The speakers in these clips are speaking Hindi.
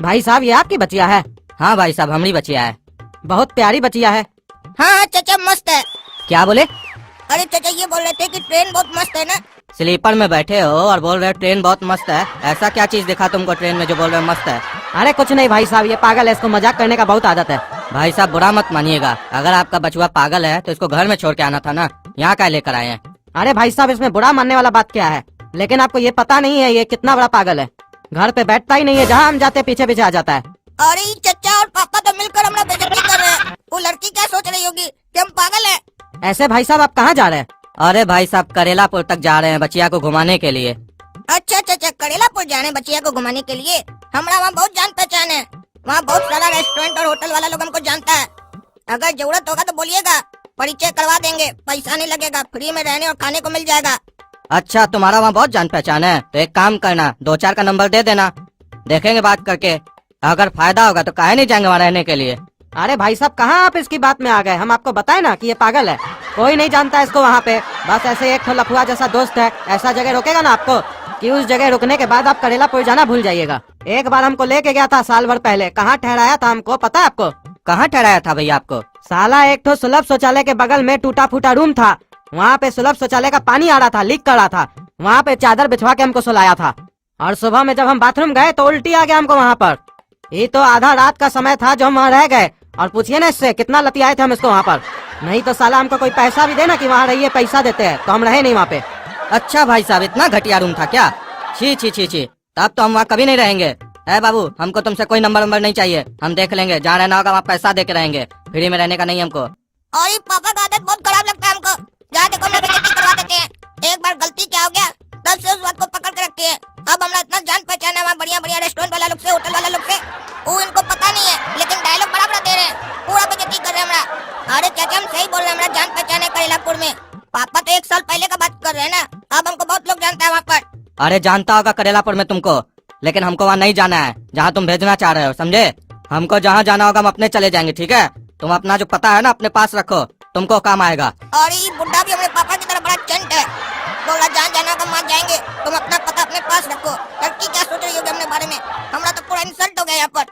भाई साहब ये आपकी बचिया है? हाँ भाई साहब हमारी बचिया है। बहुत प्यारी बचिया है। हाँ चाचा मस्त है। क्या बोले? अरे चाचा ये बोल रहे थे कि ट्रेन बहुत मस्त है ना। स्लीपर में बैठे हो और बोल रहे हो ट्रेन बहुत मस्त है। ऐसा क्या चीज दिखा तुमको ट्रेन में जो बोल रहे हो मस्त है? अरे कुछ नहीं भाई साहब, ये पागल है, इसको मजाक करने का बहुत आदत है। भाई साहब बुरा मत मानिएगा, अगर आपका बचुआ पागल है तो इसको घर में छोड़ के आना था ना, यहाँ क्या लेकर आए हैं? अरे भाई साहब इसमें बुरा मानने वाला बात क्या है? लेकिन आपको ये पता नहीं है ये कितना बड़ा पागल है। घर पे बैठता ही नहीं है, जहाँ हम जाते पीछे पीछे आ जाता है। अरे चाचा और पापा तो मिलकर हमारा बेइज्जती कर रहे हैं। वो लड़की क्या सोच रही होगी कि हम पागल है। ऐसे भाई साहब आप कहाँ जा रहे हैं? अरे भाई साहब करेलापुर तक जा रहे हैं बचिया को घुमाने के लिए। अच्छा चाचा करेलापुर जाने बचिया को घुमाने के लिए। हमारा वहाँ बहुत जान पहचान है, वहाँ बहुत सारा रेस्टोरेंट और होटल वाला लोग हमको जानता है। अगर जरूरत होगा तो बोलिएगा, परिचय करवा देंगे, पैसा नहीं लगेगा, फ्री में रहने और खाने को मिल जाएगा। अच्छा तुम्हारा वहाँ बहुत जान पहचान है, तो एक काम करना 2-4 का नंबर दे देना, देखेंगे बात करके, अगर फायदा होगा तो काहे नहीं जाएंगे वहाँ रहने के लिए। अरे भाई साहब कहाँ आप इसकी बात में आ गए? हम आपको बताए ना कि ये पागल है, कोई नहीं जानता इसको वहाँ पे। बस ऐसे एक लफुआ जैसा दोस्त है, ऐसा जगह रोकेगा ना आपको कि उस जगह रुकने के बाद आप करेलापुर जाना भूल जाइएगा। एक बार हमको लेके गया था साल भर पहले, कहाँ ठहराया था हमको पता है आपको? कहाँ ठहराया था भैया आपको? साला एक तो सुलभ शौचालय के बगल में टूटा फूटा रूम था, वहाँ पे सुलभ शौचालय का पानी आ रहा था, लीक कर रहा था, वहाँ पे चादर बिछवा के हमको सुलाया था। और सुबह में जब हम बाथरूम गए तो उल्टी आ गया हमको वहाँ पर। ये तो आधा रात का समय था जो हम वहाँ रह गए, और पूछिए ना इससे कितना लतियाए थे हम इसको वहाँ पर। नहीं तो साला हमको कोई पैसा भी देना कि वहाँ रहिए, पैसा देते हैं तो हम रहे नहीं वहाँ पे। अच्छा भाई साहब इतना घटिया रूम था क्या? छी छी छी छी, तब तो हम वहाँ कभी नहीं रहेंगे। है बाबू हमको तुमसे कोई नंबर नहीं चाहिए, हम देख लेंगे, जहाँ रहना होगा वहाँ पैसा दे के रहेंगे, फ्री में रहने का नहीं हमको। और पापा का आदत बहुत खराब लगता है हमको, जहाँ देखो हमें बेइज्जती करवा देते हैं। एक बार गलती क्या हो गया तब से उस बात को पकड़ के रखते हैं। अब हमारा इतना जान पहचान है वहाँ बढ़िया बढ़िया रेस्टोरेंट वाला लोग से, होटल वाला लोग से, वो इनको पता नहीं है, लेकिन डायलॉग बड़ा बड़ा दे रहे हैं, पूरा बेइज्जती कर रहे हैं हमारा। अरे चाचा हम सही बोल रहे हैं, हमारा जान पहचान है करेलापुर में। पापा तो 1 साल पहले का बात कर रहे हैं ना, अब हमको बहुत लोग जानता है वहाँ पर। अरे जानता होगा करेलापुर में तुमको, लेकिन हमको वहाँ नहीं जाना है जहाँ तुम भेजना चाह रहे हो, समझे? हमको जहाँ जाना होगा हम अपने चले जाएंगे, ठीक है? तुम अपना जो पता है ना अपने पास रखो, तुमको काम आएगा। और ये बुढ़ा भी हमारे पापा की तरह बड़ा चंट है, बोला जहाँ जाना होगा वहाँ जाएंगे, तुम अपना पता अपने पास रखो। लड़की क्या सोच रही होगी अपने बारे में? हमारा तो पूरा इंसल्ट हो गया यहाँ पर।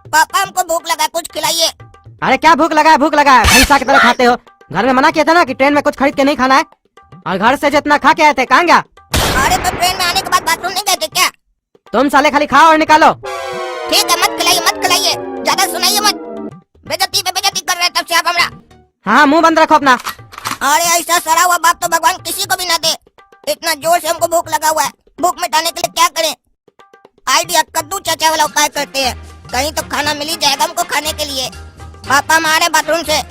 पापा हमको भूख लगा है, कुछ खिलाइए। अरे क्या भूख लगा है? भूख लगा है भैंसा की तरह खाते हो। घर में मना किया था ना कि ट्रेन में कुछ खरीद के नहीं खाना है, और घर से जितना खा के आए थे कहाँ गया? अरे तो ट्रेन में आने के बाद बाथरूम नहीं गए थे क्या? तुम साले खाली खाओ और निकालो। ठीक है मत खिलाइए मत खिलाइए, ज्यादा सुनाइए मत, बेइज्जती पे बेइज्जती कर रहे हैं तब से आप हमरा। हाँ मुंह बंद रखो अपना। अरे ऐसा सड़ा हुआ बाप तो भगवान किसी को भी ना दे। इतना जोर से हमको भूख लगा हुआ है, भूख मिटाने के लिए क्या करें? आइडिया कद्दू चाचा वाला उपाय करते हैं, कहीं तो खाना मिल ही जाएगा हमको खाने के लिए। पापा हमारे बाथरूम से।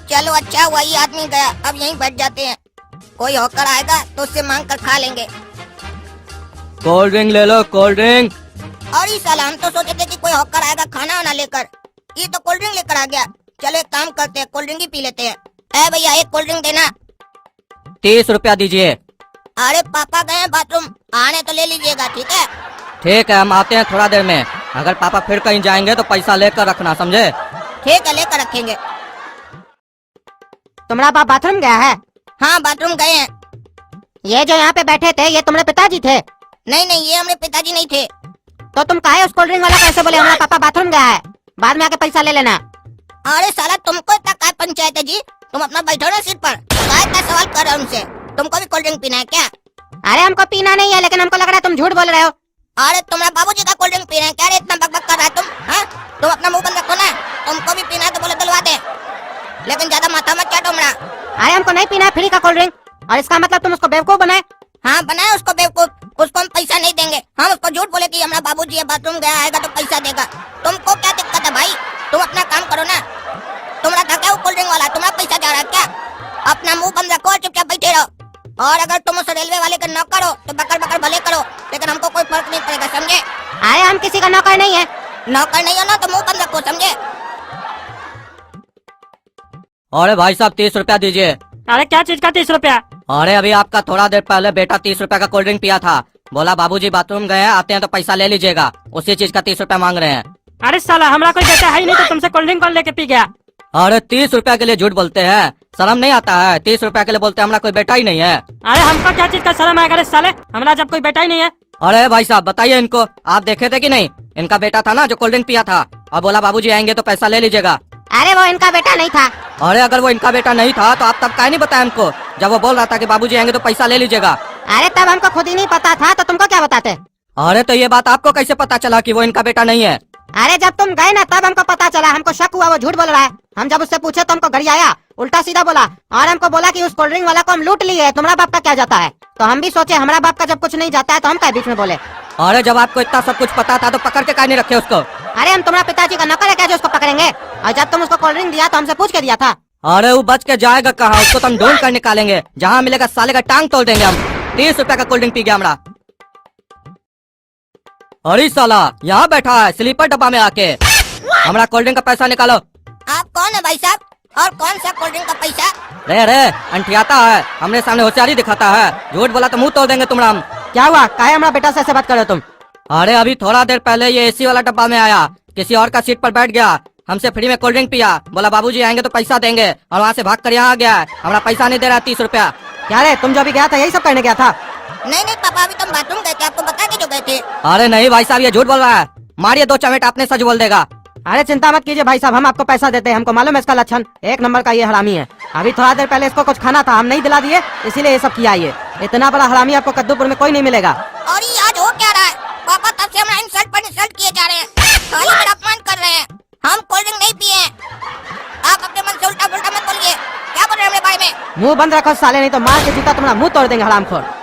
चलो अच्छा हुआ ये आदमी गया, अब यहीं बैठ जाते हैं, कोई होकर आएगा तो उससे मांग कर खा लेंगे। कोल्ड ड्रिंक ले लो, कोल्ड ड्रिंक। और इस साल हम तो सोचे थे कि कोई होकर आएगा खाना वाना लेकर, ये तो कोल्ड ड्रिंक लेकर आ गया। चलो एक काम करते हैं, कोल्ड ड्रिंक ही पी लेते हैं। ए भैया एक कोल्ड ड्रिंक देना। 30 रुपया दीजिए। अरे पापा गए हैं बाथरूम, आने तो ले लीजिएगा, ठीक है? ठीक है हम आते हैं थोड़ा देर में, अगर पापा फिर कहीं जाएंगे तो पैसा लेकर रखना, समझे? ठीक है लेकर रखेंगे। तुम्हारा बाप बाथरूम गया है? हाँ बाथरूम गए हैं। ये जो यहाँ पे बैठे थे ये तुम्हारे पिताजी थे? नहीं नहीं ये हमारे पिताजी नहीं थे। तो तुम काहे उस कोल्ड ड्रिंक वाला कैसे बोले हमारा पापा बाथरूम गया है, बाद में आके पैसा ले लेना। अरे साला तुमको इतना काय पंचायत है जी, तुम अपना बैठो ना सीट पर, काय का सवाल कर रहे हो उनसे? तुमको भी कोल्ड ड्रिंक पीना है क्या? अरे हमको पीना नहीं है, लेकिन हमको लग रहा है तुम झूठ बोल रहे हो। अरे तुम्हारा बाबूजी का कोल्ड ड्रिंक पीना है क्या? रे इतना बकबक कर रहा है तुम, हाँ? तुम अपना मुंह बंद रखो ना, तुमको भी पीना है तो बोले दिलवा दे, लेकिन ज्यादा माथा मत चाटो हमरा। अरे हमको नहीं पीना है फ्री का कोल्ड ड्रिंक, और इसका मतलब तुम उसको बेवकूफ बनाए? हाँ बनाए उसको बेवकूफ, उसको हम पैसा नहीं देंगे। हम उसको झूठ बोले कि हमारा बाबूजी है बाथरूम गया, आएगा तो पैसा देगा। तुमको क्या दिक्कत है भाई? तुम अपना काम करो ना। तुम्हारा था क्या वो कोल्ड ड्रिंक वाला? तुम्हारा पैसा जा रहा है क्या? अपना मुंह बंद रखो और चुपचाप बैठे रहो। और अगर तुम उस रेलवे वाले का नौकर हो तो बकर बकर भले करो, लेकिन हमको कोई फर्क नहीं पड़ेगा, समझे? अरे हम किसी का नौकर नहीं है। नौकर नहीं हो ना तो मुंह बंद रखो, समझे? अरे भाई साहब 30 रुपया दीजिए। अरे क्या चीज का 30 रुपया? अरे अभी आपका थोड़ा देर पहले बेटा 30 रुपया का कोल्ड ड्रिंक पिया था, बोला बाबूजी बाथरूम गए हैं, आते हैं तो पैसा ले लीजिएगा, उसी चीज का 30 रुपया मांग रहे हैं। अरे साला हमरा कोई बेटा है ही नहीं तो तुमसे कोल्ड ड्रिंक कौन लेके पी गया? अरे 30 रुपया के लिए झूठ बोलते हैं, शर्म नहीं आता है? 30 रुपया के लिए बोलते हैं, हमारा कोई बेटा ही नहीं है। अरे हमको क्या चीज का शर्म आएगा रे साले, हमारा जब कोई बेटा ही नहीं है। अरे भाई साहब बताइए इनको, आप देखे थे कि नहीं? इनका बेटा था ना जो कोल्ड ड्रिंक पिया था और बोला बाबूजी आएंगे तो पैसा ले लीजिएगा। अरे वो इनका बेटा नहीं था। अरे अगर वो इनका बेटा नहीं था तो आप तब काहे नहीं बताया हमको, जब वो बोल रहा था कि बाबूजी आएंगे तो पैसा ले लीजिएगा। अरे तब हमको खुद ही नहीं पता था तो तुमको क्या बताते। अरे तो ये बात आपको कैसे पता चला कि वो इनका बेटा नहीं है? अरे जब तुम गए ना तब हमको पता चला, हमको शक हुआ वो झूठ बोल रहा है। हम जब उससे पूछे तो हमको घड़ी आया, उल्टा सीधा बोला और हमको बोला कि उस कोल्ड ड्रिंक वाला को हम लूट लिए, तुम्हारा बाप का क्या जाता है। तो हम भी सोचे हमारा बाप का जब कुछ नहीं जाता है तो हम क्या बीच में बोले। अरे जब आपको इतना सब कुछ पता था तो पकड़ के काहे नहीं रखे उसको? अरे हम तुम्हारा पिताजी का नौकर है क्या जो उसको पकड़ेंगे, और जब तुम उसको कोल्ड ड्रिंक दिया तो हमसे पूछ के दिया था। अरे वो बच के जाएगा कहाँ, उसको तो हम ढूंढ कर निकालेंगे, जहाँ मिलेगा साले का टांग तोड़ देंगे हम। 30 रुपया का कोल्ड ड्रिंक पी गया हमारा। अरे साला यहाँ बैठा है स्लीपर डब्बा में आके, हमारा कोल्ड ड्रिंक का पैसा निकालो। आप कौन है भाई साहब, और कौन सा कोल्ड ड्रिंक का पैसा? रे अंठियाता है, हमने सामने होशियारी दिखाता है, झूठ बोला तो मुंह तोड़ देंगे तुम्हारा हम। क्या हुआ, काहे हमारा बेटा से ऐसे बात कर रहे हो तुम? अरे अभी थोड़ा देर पहले ये एसी वाला डब्बा में आया, किसी और का सीट पर बैठ गया, हमसे फ्री में कोल्ड ड्रिंक पिया, बोला बाबूजी आएंगे तो पैसा देंगे, और वहाँ से भाग कर यहाँ आ गया है, हमारा पैसा नहीं दे रहा 30 रुपया। क्या रे, तुम जो अभी गया था यही सब करने गया था? नहीं नहीं पापा, अभी तुम बाथरूम गए थे, आपको बता के जो गए थे। अरे नहीं भाई साहब ये झूठ बोल रहा है, मारिए 2 चमेट, आपने सच बोल देगा। अरे चिंता मत कीजिए भाई साहब, हम आपको पैसा देते हैं, हमको मालूम है इसका लक्षण, 1 नंबर का ये हरामी है। अभी थोड़ा देर पहले इसको कुछ खाना था, हम नहीं दिला दिए, इसीलिए ये सब किया। ये इतना बड़ा हरामी आपको कद्दूपुर में कोई नहीं मिलेगा। और ये आज हो क्या रहा है? पापा तब से हमारा इंसल्ट पर इंसल्ट किए जा रहे हैं, खाली मेरा अपमान कर रहे हैं। हम कोल्ड ड्रिंक नहीं पिए हैं। आप अपने मन से उल्टा पुल्टा मत बोलिए, क्या बोल रहे हैं हमारे बारे में? मुंह बंद रखो साले, नहीं तो मार के जूता तुम्हारा मुंह तोड़ देंगे हरामखोर।